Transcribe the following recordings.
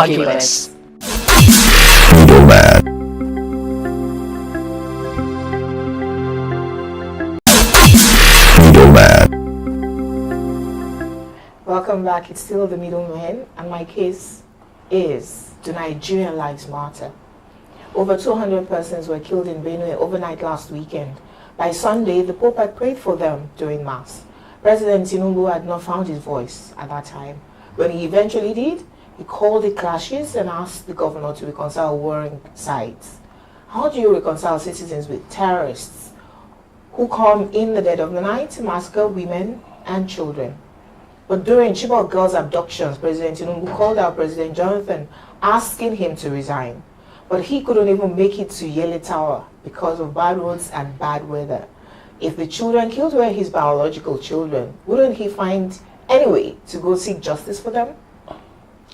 arguments. Middlemen. Welcome back. It's still the Middlemen, and my case is the Nigerian lives matter. Over 200 persons were killed in Benue overnight last weekend. By Sunday, the Pope had prayed for them during Mass. President Tinubu had not found his voice at that time. When he eventually did, he called it clashes and asked the governor to reconcile warring sides. How do you reconcile citizens with terrorists who come in the dead of the night to massacre women and children? But during Chibok girls' abductions, President Tinubu called out President Jonathan, asking him to resign. But he couldn't even make it to Yele Tower because of bad roads and bad weather. If the children killed were his biological children, wouldn't he find any way to go seek justice for them?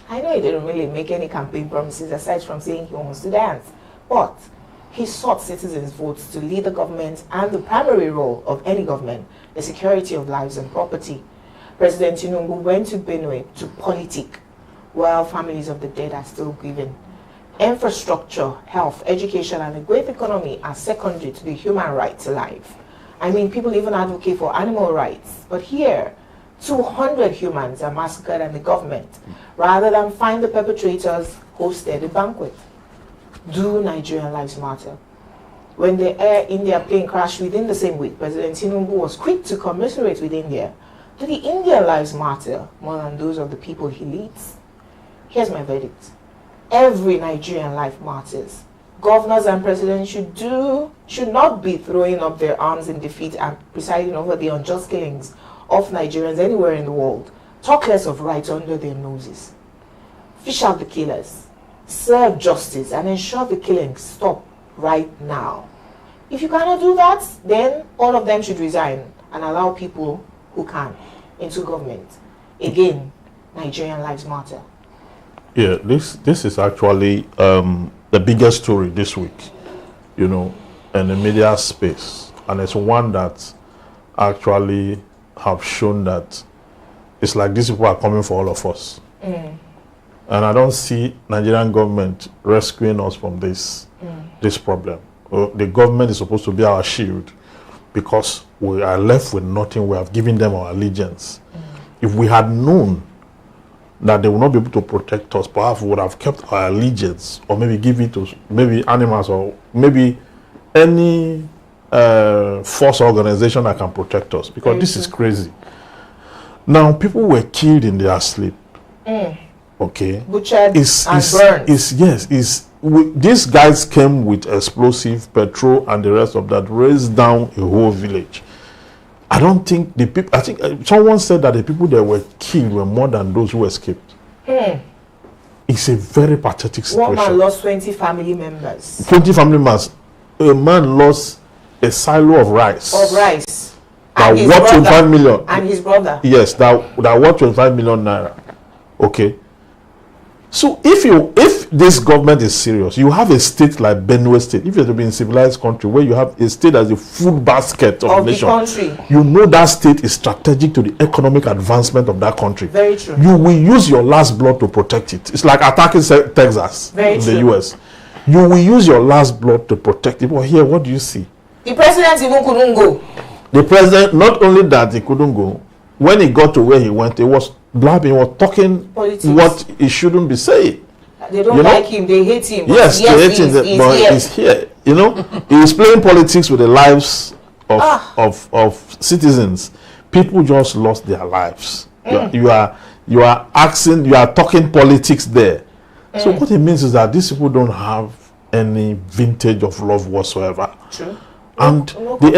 I know he didn't really make any campaign promises aside from saying he wants to dance, but he sought citizens' votes to lead the government and the primary role of any government, the security of lives and property. President Tinubu went to Benue to politic, while families of the dead are still grieving. Infrastructure, health, education, and a great economy are secondary to the human right to life. I mean, people even advocate for animal rights. But here, 200 humans are massacred and the government, rather than find the perpetrators, hosted a banquet. Do Nigerian lives matter? When the Air India plane crashed within the same week, President Tinubu was quick to commiserate with India. Do the Indian lives matter more than those of the people he leads? Here's my verdict. Every Nigerian life matters. Governors and presidents should not be throwing up their arms in defeat and presiding over the unjust killings of Nigerians anywhere in the world. Talk less of rights under their noses. Fish out the killers, serve justice, and ensure the killings stop right now. If you cannot do that, then all of them should resign and allow people who can into government. Again, Nigerian lives matter. Yeah, this is actually the biggest story this week, you know, in the media space, and it's one that actually have shown that it's like these people are coming for all of us. And I don't see Nigerian government rescuing us from this problem. The government is supposed to be our shield because we are left with nothing. We have given them our allegiance. If we had known that they will not be able to protect us, perhaps we would have kept our allegiance, or maybe give it to maybe animals, or maybe any force organization that can protect us, because this is crazy. Now, people were killed in their sleep. Okay, butchered and burned. These guys came with explosive, petrol, and the rest of that, raised down a whole village. I don't think the people. I think someone said that the people that were killed were more than those who escaped. It's a very pathetic situation. One man lost 20 family members. 20 family members. A man lost a silo of rice. That worth 25 million. And his brother. Yes, that worth 25 million naira. Okay. So if this government is serious, you have a state like Benue State. If you're to be in a civilized country where you have a state as a food basket of the nation, country, you know that state is strategic to the economic advancement of that country. Very true. You will use your last blood to protect it. It's like attacking Texas in the US. You will use your last blood to protect it. But here, what do you see? The president even couldn't go. The president, not only that he couldn't go, when he got to where he went, he was blabbing, he was talking politics, what he shouldn't be saying. They don't like him, they hate him. Yes, they hate him, but he's here. You know, he's playing politics with the lives of citizens. People just lost their lives. You are talking politics there. So what it means is that these people don't have any vintage of love whatsoever. True. And the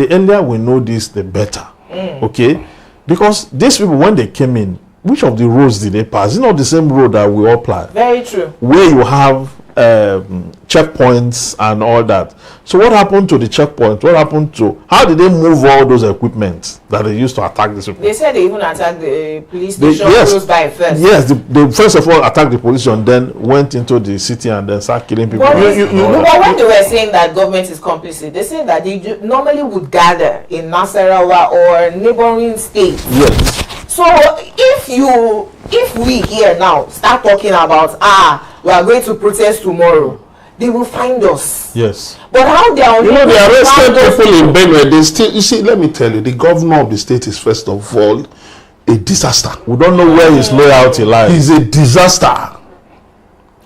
earlier we know this, the better. Okay? Because these people, when they came in, which of the roads did they pass? It's not the same road that we all plan. Very true. Where you have checkpoints and all that. So what happened to the checkpoint? What happened to, how did they move all those equipment that they used to attack these people? They said they even attacked the police station close by first. Yes, they first of all attacked the police and then went into the city and then started killing people. But when they were saying that government is complicit, they said that they normally would gather in Nasarawa or neighboring states. Yes. So if we here now start talking about we are going to protest tomorrow, they will find us. Yes. But how they are, they arrested people in Benue. They still, you see, let me tell you, the governor of the state is first of all a disaster. We don't know where his loyalty lies. He's a disaster.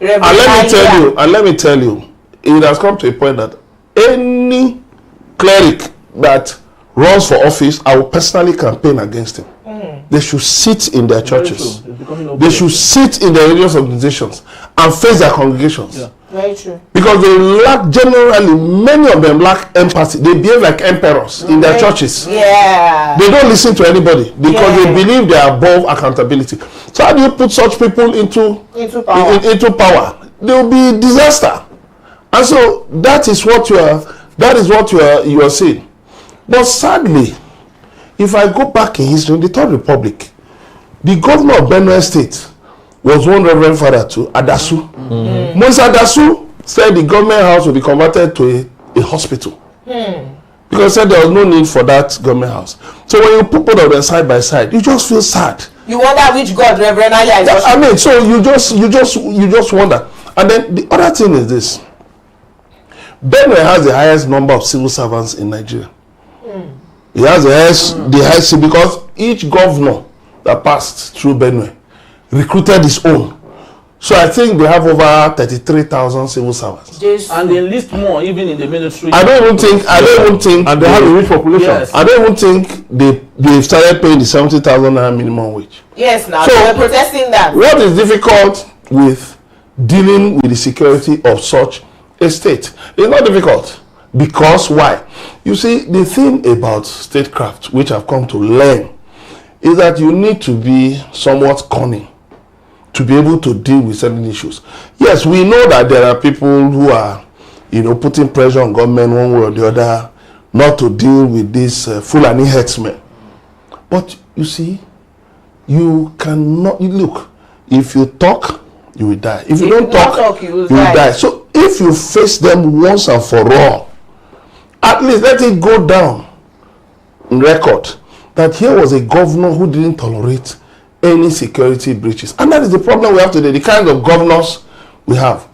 And let me tell you, it has come to a point that any cleric that runs for office, I will personally campaign against him. They should sit in their churches. They should sit in their religious organizations and face their congregations. Yeah. Very true. Because they lack, generally, many of them lack empathy. They behave like emperors in their churches. Yeah. They don't listen to anybody because they believe they are above accountability. So how do you put such people into power? They will be disaster. And so that is what you are saying. But sadly, if I go back in history, in the Third Republic, the governor of Benue State was one Reverend Father to Adasu. Moses Adasu said the government house will be converted to a hospital. Because he said there was no need for that government house. So when you put both of them side by side, you just feel sad. You wonder which God Reverend Aya is. I mean, so you just wonder. And then the other thing is this. Benue has the highest number of civil servants in Nigeria. He has the highest because each governor that passed through Benue recruited his own. So I think they have over 33,000 civil servants. And they enlist more even in the military. I don't even think and they have a rich population. Yes. I don't even think they started paying the 70,000 minimum wage. Yes, now So, they were protesting that. What is difficult with dealing with the security of such a state? It's not difficult. Because why? You see, the thing about statecraft, which I've come to learn, is that you need to be somewhat cunning to be able to deal with certain issues. Yes, we know that there are people who are, putting pressure on government one way or the other not to deal with this Fulani herdsmen. But you see, you cannot look. If you talk, you will die. If you don't talk, you will die. So if you face them once and for all, at least let it go down in record that here was a governor who didn't tolerate any security breaches. And that is the problem we have today. The kind of governors we have,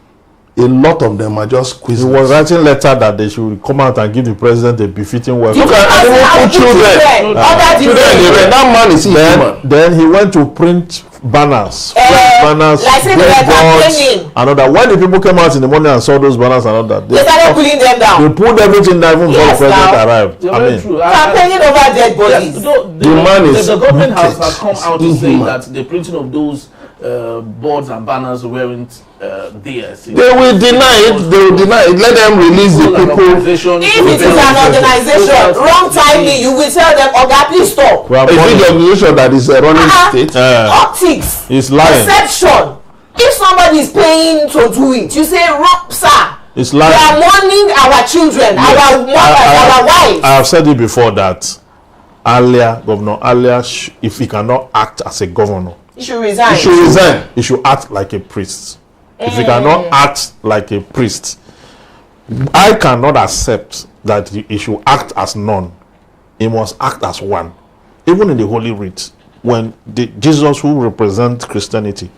a lot of them are just quizzes. He was writing letter that they should come out and give the president a befitting welcome. Look at children. That man is human. Then he went to print banners, like boards, and all that. When the people came out in the morning and saw those banners and all that, they started pulling them down. They pulled everything down even before the president arrived. Campaigning over dead bodies. The government house has come out to say that the printing of those boards and banners weren't theirs. They will deny it. Let them release the people. If it is an organization, wrong timing, you will tell them, "Oga, please stop." Is it the organization that is running the state? Optics. It's lying. Perception. If somebody is paying to do it, you say, "Sir, it's lying." We are mourning our children, our mothers, our wives. I have said it before that Governor Alia, if he cannot act as a governor, he should resign. He should act like a priest. If he cannot act like a priest, I cannot accept that he should act as none. He must act as one. Even in the Holy Writ, when Jesus, who represents Christianity,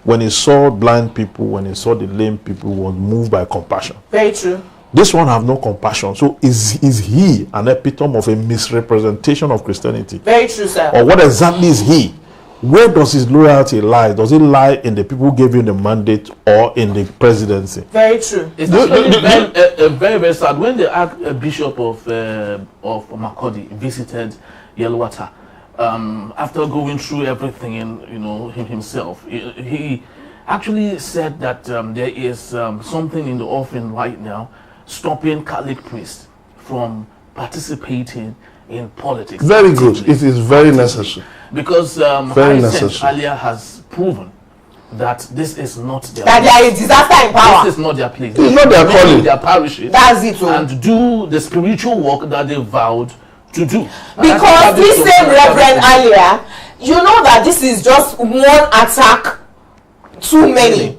when he saw blind people, when he saw the lame people, was moved by compassion. Very true. This one have no compassion. So is he an epitome of a misrepresentation of Christianity? Very true, sir. Or what exactly is he? Where does his loyalty lie? Does it lie in the people who gave him the mandate or in the presidency? Very true. It's actually very, very sad. When the Archbishop of Makurdi visited Yelwata, after going through everything in himself, he actually said that there is something in the offing right now stopping Catholic priests from participating in politics. Very good. It is very necessary. Because Alia has proven that this is not their place. There is disaster in power. This is not their place. It's not their calling. Their parishes. That's it. And do the spiritual work that they vowed to do. Because this same Reverend Alia, you know that this is just one attack too many.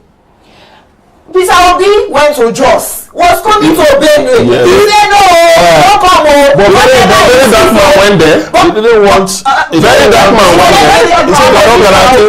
Peter Obi went to Jos, was coming to Benue. Yes. He said, no, don't come home. But very dark man went there. He didn't want. Very dark man went there. He said,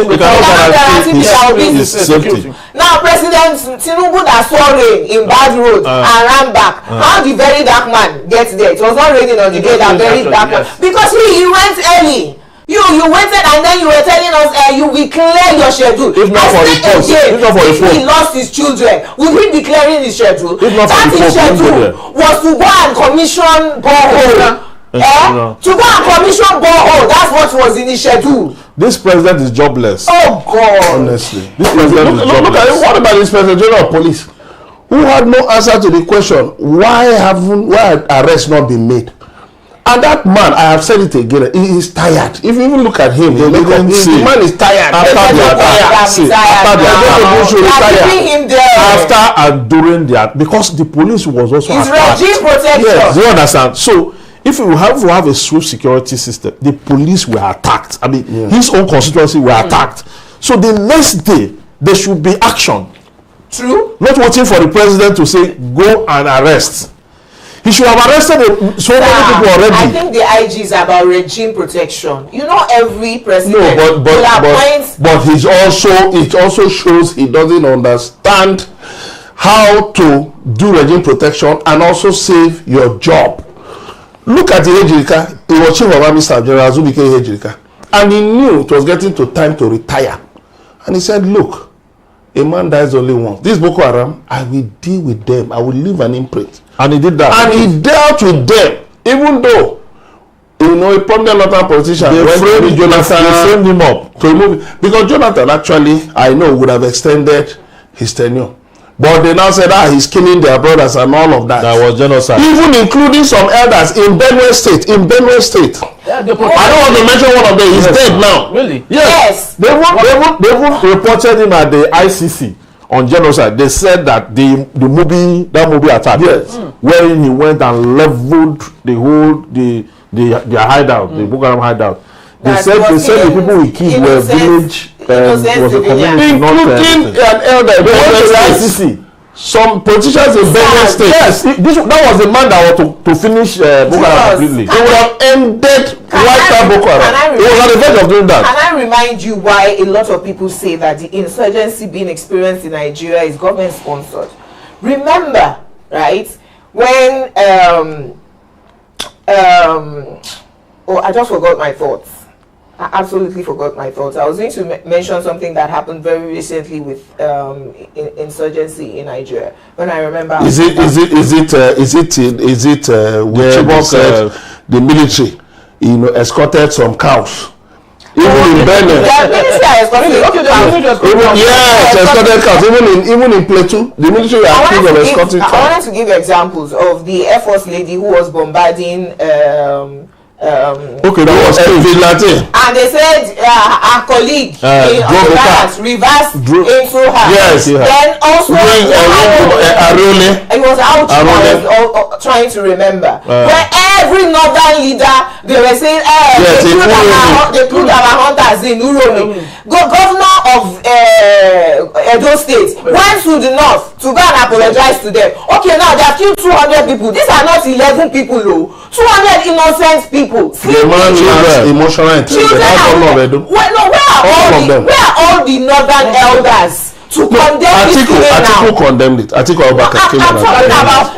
"You cannot guarantee Peter Obi's safety." Now, President Tinubu that saw rain in bad road and ran back. How the very dark man gets there? It was not raining on the day that very dark man, because he went early. You waited and then you were telling us you will clear your schedule. If not for the post, if he lost his children, will he be clearing his schedule? If not that for the his post, schedule was to go and commission borehole. To go and commission borehole. That's what was in his schedule. This president is jobless. Oh God! Honestly, This president is jobless. look at it. What about this Inspector General of Police, who had no answer to the question why arrests not been made? And that man, I have said it again, he is tired. If you even look at him, the man is tired. After and during the attack, because the police was also attacked. Regime protection. Yes, do you understand? So if you have a swift security system, the police were attacked. I mean, his own constituency were attacked. So the next day there should be action. True. Not waiting for the president to say go and arrest. He should have arrested so many people already. I think the IG is about regime protection. You know, every president but it also shows he doesn't understand how to do regime protection and also save your job. Look at the Ejirika. He was chief of army staff, General Zubike Ejirika, and he knew it was getting to time to retire. And he said, "Look, a man dies only once. This Boko Haram, I will deal with them. I will leave an imprint." And he did that. And he dealt with them, even though, a prominent northern politician framed him up to remove it. Because Jonathan actually, I know, would have extended his tenure. But they now said, he's killing their brothers and all of that. That was genocide. Even including some elders in Benue State. Yeah, I don't want to mention one of them. He's dead now. Really? Yes. They even reported him at the ICC on genocide. They said that that movie attack, wherein he went and leveled the whole their hideout, the Boko Haram hideout. They said the people we killed were village, was a community, including an elder. ICC. Some politicians in Benue State. Yes, that was the man that was to finish Boko Haram completely. They would have ended Boko Haram. He was on the verge of doing that. Can I remind you why a lot of people say that the insurgency being experienced in Nigeria is government sponsored? Remember, right, when I just forgot my thoughts. I absolutely forgot my thoughts. I was going to mention something that happened very recently with insurgency in Nigeria. When I remember, is it where they said the military, escorted some cows? Even in Benin. Escorted cows. Even in Plateau, the military are accused of escorting cows. I wanted to give examples of the Air Force lady who was bombarding. That was vigilante. And they said our colleague reversed into her. Yes. Then also it was out. I was trying to remember where every northern leader they were saying, they killed our hunters in Uromi. Governor of Edo State went to the north to go and apologize to them. Okay, now they have killed 200 people. These are not 11 people, though. 200 innocent people. The man has emotional intelligence. Where are all the northern elders to condemn this now? Atiku condemned it. Atiku Abubakar came I'm talking about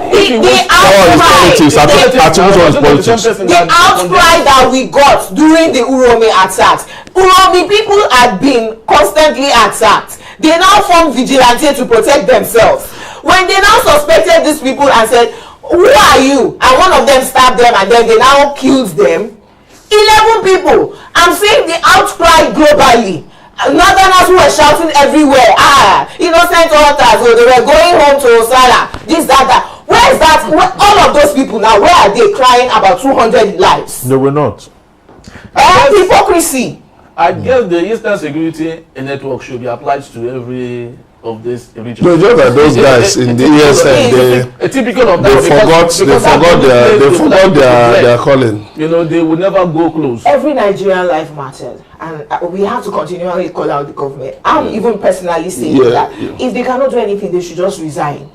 the outcry that we got during the Uromi attacks. Uromi people had been constantly attacked. They now formed vigilante to protect themselves. When they now suspected these people and said, "Who are you?" and one of them stabbed them and then they now killed them. 11 people. I'm seeing the outcry globally. Northerners who were shouting everywhere, innocent hunters, they were going home to Osala, this, that. Where is that? All of those people now, where are they crying about 200 lives? They were not. Hypocrisy. I guess the Eastern Security Network should be applied to of this region. No, just that those guys in the ESN, typical of they that forgot their calling. You know, they would never go close. Every Nigerian life matters, and we have to continually call out the government. I'm even personally saying that if they cannot do anything, they should just resign.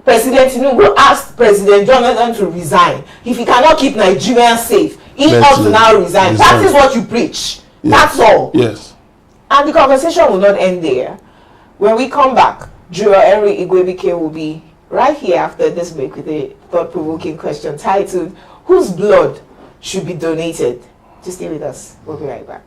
President Tinubu asked President Jonathan to resign. If he cannot keep Nigerians safe, he ought to now resign. That is what you preach. Yes. That's all. Yes. And the conversation will not end there. When we come back, Juror Henry Igwebike will be right here after this break with a thought-provoking question titled, "Whose blood should be donated?" Just stay with us. We'll be right back.